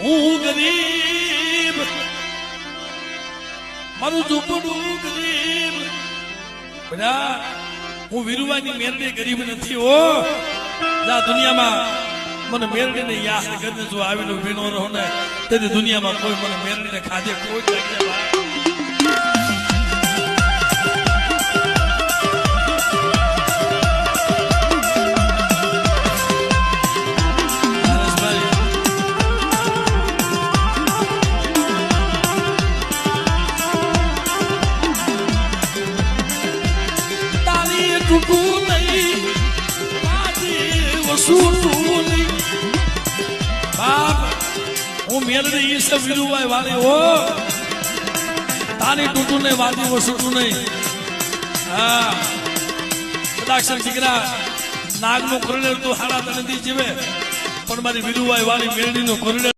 હું ગરીબ મારું ઝૂંપડું ગરીબ બધા હું વીરુવાની મેરડી ગરીબ નથી હો આ દુનિયામાં મને મેરડીને યાદ કરીને જો આવીને ભીનો રહો ને તેથી દુનિયામાં કોઈ મને મેરડીને ખાધે કોઈ જગ્યા હું મેરડી ઈ સબ વીરુભાઈ વાળી હો તારી ટૂટું ને વાદી વસૂટું નહીં હા કદાચ દીકરા નાગ નું કરડેલ તો હાડા તને જીવે પણ મારી વીરુભાઈ વાળી મેરડી નું કરડેલ